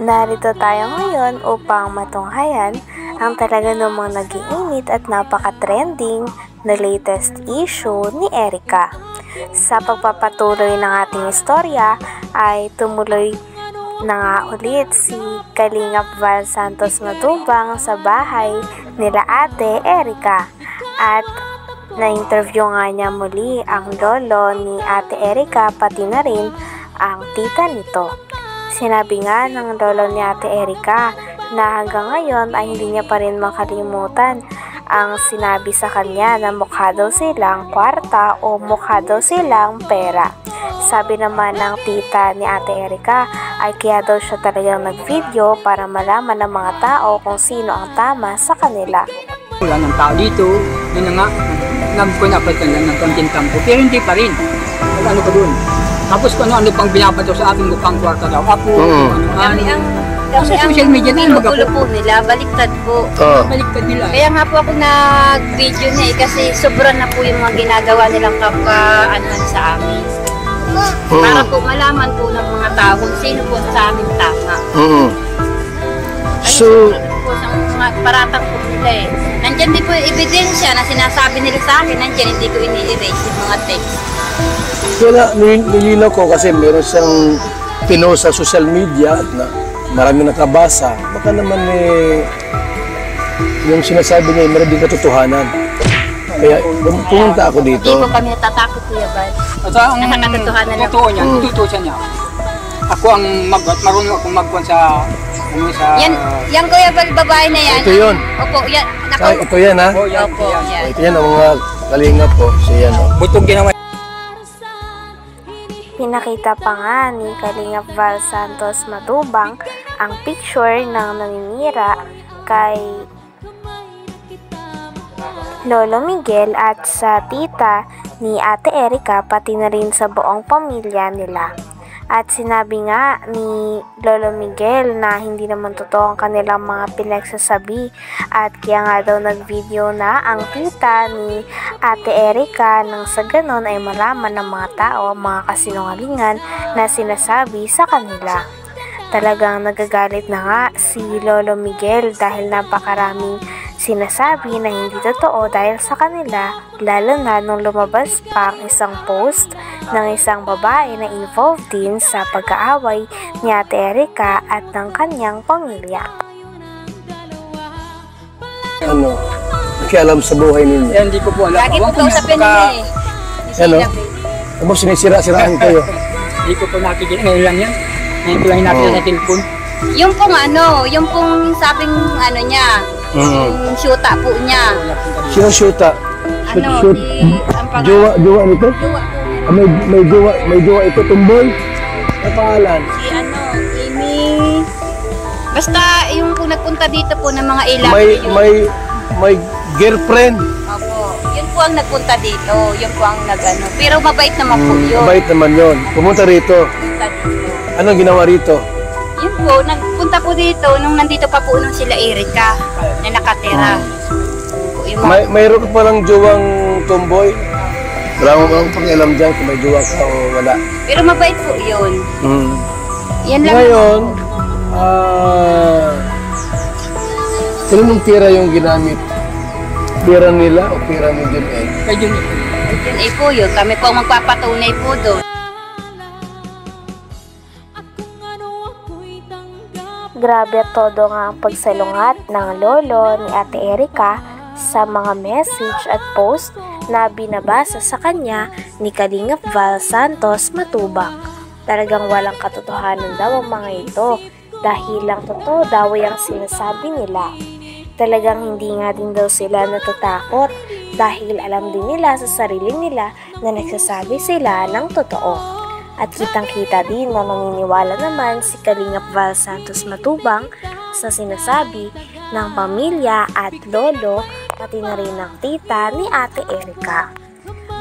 Narito tayo ngayon upang matunghayan ang talaga namang nag-iinit at napaka-trending na latest issue ni Erica. Sa pagpapatuloy ng ating istorya ay tumuloy na nga ulit si Kalingap Val Santos Matubang sa bahay nila Ate Erica at na-interview nga niya muli ang lolo ni Ate Erica pati na rin ang tita nito. Sinabi nga ng lolo ni Ate Erica na hanggang ngayon ay hindi niya pa rin makalimutan ang sinabi sa kanya na mukha daw silang kwarta o mukha daw silang pera. Sabi naman ng tita ni Ate Erica ay kaya daw siya talagang nag-video para malaman ng mga tao kung sino ang tama sa kanila. Wala ng tao dito, yun na nga, nagpunapad ka lang ng konting tampo, pero hindi pa rin. Ano pa dun? Tapos kung ano pang binabato sa ating mukhang kwarta daw. Ako, sa social media na magulo po nila, baliktad po. Baliktad nila. Kaya nga po ako nag-video na kasi sobrang na po yung mga ginagawa nilang kapwa-anuhan sa amin. Para po malaman po ng mga tao kung sino po sa amin tama. So, po sa mga paratang po nila eh. Nandyan din po yung ebidensya na sinasabi nila sa akin, nandyan hindi ko ini-erase yung mga text. wala, nilinaw ko kasi meron siyang pinost sa social media at na marami nakabasa. Baka naman yung sinasabi niya meron din katotohanan. Kaya pumunta ako dito. Hindi po kami natatakot, Kuya Bal. At ang nakakatotohanan lang. totoo niya, tututusan niya. Ako ang marunong akong magkuhan sa Yan Kuya Bal, babae na yan. Ito yun. Opo, yan. Ito yan ha? Opo, yan. Ito yan ang mga kalingap po. Siya yan. butong ginawa. Pinakita pa nga ni Kalingap Val Santos Matubang ang picture ng naninira kay Lolo Miguel at sa tita ni Ate Erica pati na rin sa buong pamilya nila. At sinabi nga ni Lolo Miguel na hindi naman totoo ang kanilang mga pinagsasabi at kaya nga daw nag-video na ang tita ni Ate Erica nang sa ganon ay malaman ng mga tao ang mga kasinungalingan na sinasabi sa kanila. Talagang nagagalit na nga si Lolo Miguel dahil napakaraming sinasabi na hindi totoo dahil sa kanila, lalo na nung lumabas pa ang isang post ng isang babae na involved din sa pag-aaway ni Ate Erica at ng kanyang pamilya. Ano? Nakialam sa buhay ninyo. Hindi ko po alam. Lagi po kausapin nila eh. Ano? Tapos sinisira-siraan kayo. Hindi ko po nakikita. Ngayon lang yan. Ngayon ko lang nakita sa telepon. Yung pong sabing ano niya, yung syuta po niya. Sino shoota? Ano, ang Jowa nito? Jowa po niya. May jowa ito, tumboy? Ang pangalan? Si Amy. Basta yung kung nagpunta dito po ng mga ilang. May girlfriend. Opo. Yun po ang nagpunta dito. Yun po ang nagano. Pero mabait naman po yun. Mabait naman yun. Pumunta rito. Punta dito. Anong ginawa rito? Yun po, nagpunta po dito nung nandito pa po nung sila Erica na nakatira. Mayroon ka palang jowang tomboy? Wala mo bang pakialam dyan kung may jowa ka o wala? Pero mabait po yun. Yan lang. Ngayon, kaninong pera yung ginamit? Pera nila o pera ni Junel? Kaya yun. Yun ay po yun. Kami po ang magpapatunay po doon. Grabe at todo nga ang pagsalungat ng lolo ni Ate Erica sa mga message at post na binabasa sa kanya ni Kalingap Val Santos Matubang. Talagang walang katotohanan daw ang mga ito dahil lang totoo daw ang sinasabi nila. Talagang hindi nga din daw sila natatakot dahil alam din nila sa sarili nila na nagsasabi sila ng totoo. At kitang-kita din na naniniwala naman si Kalingap Val Santos Matubang sa sinasabi ng pamilya at lolo pati na rin ng tita ni Ate Erica.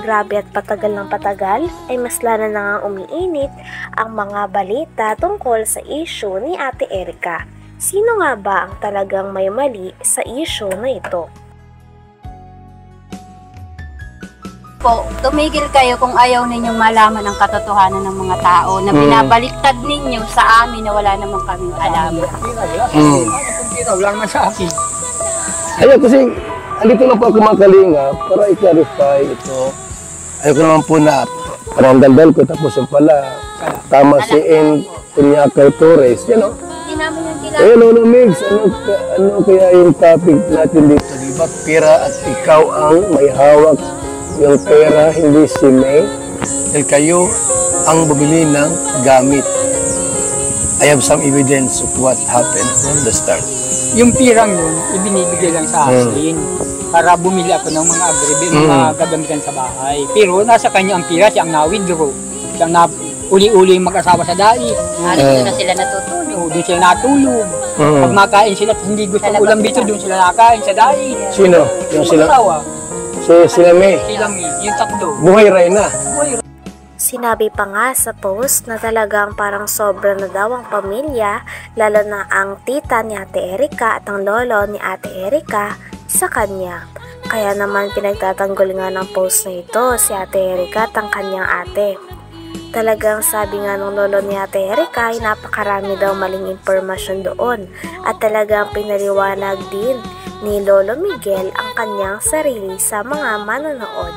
Grabe at patagal ng patagal ay mas lalo na nga umiinit ang mga balita tungkol sa issue ni Ate Erica. Sino nga ba ang talagang may mali sa issue na ito? po, tumigil kayo kung ayaw ninyong malaman ang katotohanan ng mga tao na binabaliktad ninyo sa amin na wala namang kaming alam. Wala naman sa akin. Ayun, kasi andito lang po ako mga kalinga para i-clarify ito. Ayoko naman po na parang daldal ko tapos yung pala tama si N. Punyakay Torres. Yan o. Hindi namin yung Eh, Lolo Migs, ano kaya yung topic natin dito? Diba, pera at ikaw ang may hawak yung pera, hindi si May. Dahil kayo ang bumili ng gamit. I have some evidence of what happened from the start. Yung pirang yun, ibinibigay lang sa akin para bumili ako ng mga mga gagamitan sa bahay. Pero nasa kanya ang pira, siya ang na-withdraw. Siya ang uli-uli mag-asawa sa dai. doon na sila natutulog. Doon sila natulog. Pag makain sila, hindi gusto ng ulam dito, doon sila nakain sa dai. Sino? Yung sila? Asawa. Sila May? Sila May, yung tatlo. Buhay ray na. Sinabi pa nga sa post na talagang parang sobra na daw ang pamilya, lalo na ang tita ni Ate Erica at ang lolo ni Ate Erica sa kanya. Kaya naman pinagtatanggol nga ng post na ito si Ate Erica at ang kanyang ate. Talagang sabi nga ng lolo ni Ate Erica ay napakarami daw maling impormasyon doon at talagang pinaliwanag din ni Lolo Miguel ang kanyang sarili sa mga manonood.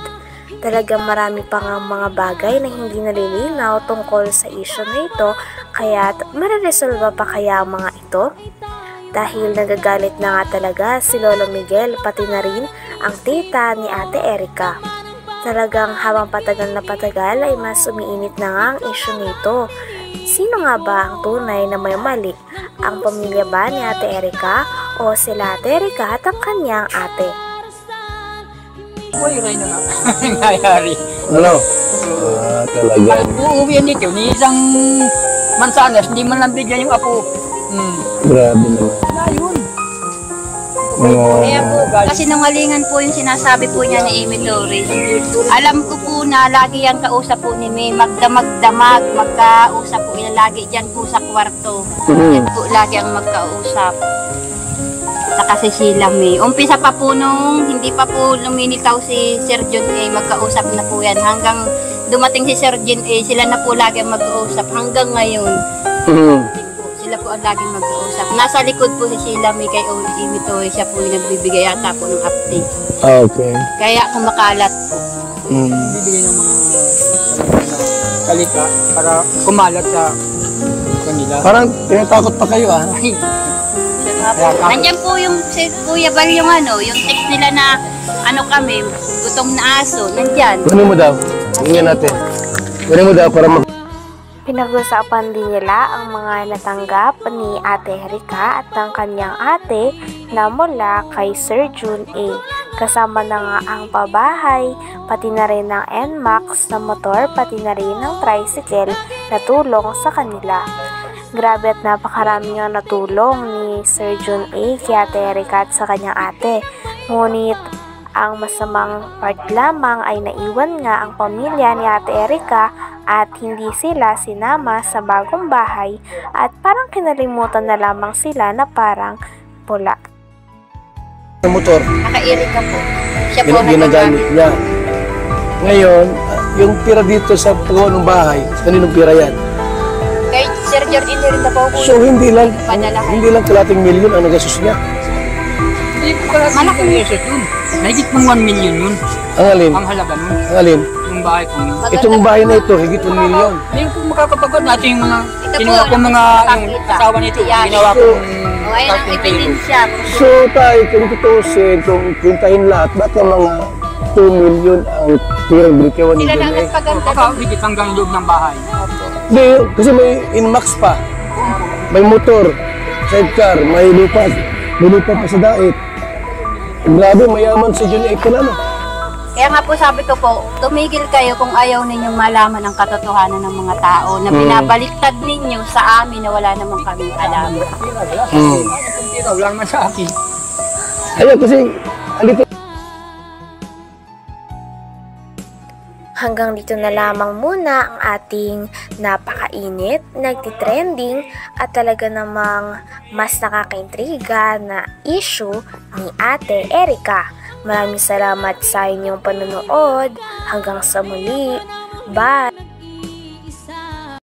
Talagang marami pa nga mga bagay na hindi nalilinaw tungkol sa issue na ito, kaya mareresolba pa kaya ang mga ito? Dahil nagagalit na nga talaga si Lolo Miguel pati na rin ang tita ni Ate Erica. Talagang habang patagal na patagal ay mas umiinit na nga ang issue nito. Sino nga ba ang tunay na may mali? Ang pamilya ba ni Ate Erica o sila Ate Erica at ang kanyang ate? Buhay ray na nga. Nangyayari. Ano? Talaga. Uuwihan dito ni isang mansanas, hindi man lang bigyan yung apo. Grabe naman. Ayun. Kaya po, kasi nangalingan po yung sinasabi po niya ni Amy Torres. Alam ko po na lagi yan kausap po ni May, magdamag-damag, magkausap po yan lagi dyan po sa kwarto. Yan po lagi ang magkausap. Saka si Sheila May. Umpisa pa po nung hindi pa po luminitaw si Sir John A, magkausap na po yan. Hanggang dumating si Sir John A, sila na po lagi ang magkausap. Hanggang ngayon, sila po ang laging mag-uusap. Nasa likod po si Sheila May kay Amy Torres, siya po yung nagbibigay yata po ng update. Okay. Kaya kumakalat po. Bibigyan ng mga kalika para kumalat sa kanila. Parang tinatakot pa kayo ah. Nandiyan po yung si Kuya Bal yung yung text nila na kami, gutom na aso, nandyan. Kunin mo daw. Tingnan natin. Kunin mo daw para mag... Pinag-usapan din nila ang mga natanggap ni Ate Erica at ng kanyang ate na mula kay Sir Jun A. Kasama na nga ang pabahay, pati na rin ng NMAX na motor, pati na rin ng tricycle na tulong sa kanila. Grabe at napakarami nga natulong ni Sir Jun A kay Ate Erica at sa kanyang ate. Ngunit ang masamang part lamang ay naiwan nga ang pamilya ni Ate Erica at hindi sila sinama sa bagong bahay at parang kinalimutan na lamang sila na parang pula. Motor. Naka-Erica po. Siya po Ginagamit niya. Ngayon, yung pira dito sa pagawa ng bahay, kaninong pira yan? Kay Sir Jordan hindi rin na po po. So hindi lang Padalahan. kalating milyon ang nagastos niya. Hindi po pala malaking reset yun. Nahigit mong 1 million yun. Ang alin? Ang halaga nun. Ang alin? Yung bahay ko. Itong bahay na ito, higit 1 milyon. Hindi po makakapagod natin yung mga Ito kinuha po, ko mga yung asawa nito. Ginawa ko O ayun ang ebidensya. So tayo, kung tutusin, kung puntahin lahat, baka mga 2 milyon ang pira brikewan ni Sila lang Jun A. nagpaganda. baka higit hanggang loob ng bahay. Hindi, kasi may inmax pa. May motor, sidecar, may lupa pa sa dait. Grabe, mayaman si Jun A pala, no? Kaya nga po sabi ko po, tumigil kayo kung ayaw ninyong malaman ang katotohanan ng mga tao na binabaliktad ninyo sa amin na wala namang kaming alam. Wala naman sa akin. Ayun, kasi andito. Hanggang dito na lamang muna ang ating napakainit, nagtitrending at talaga namang mas nakakaintriga na issue ni Ate Erica. Maraming salamat sa inyong panonood. Hanggang sa muli. Bye!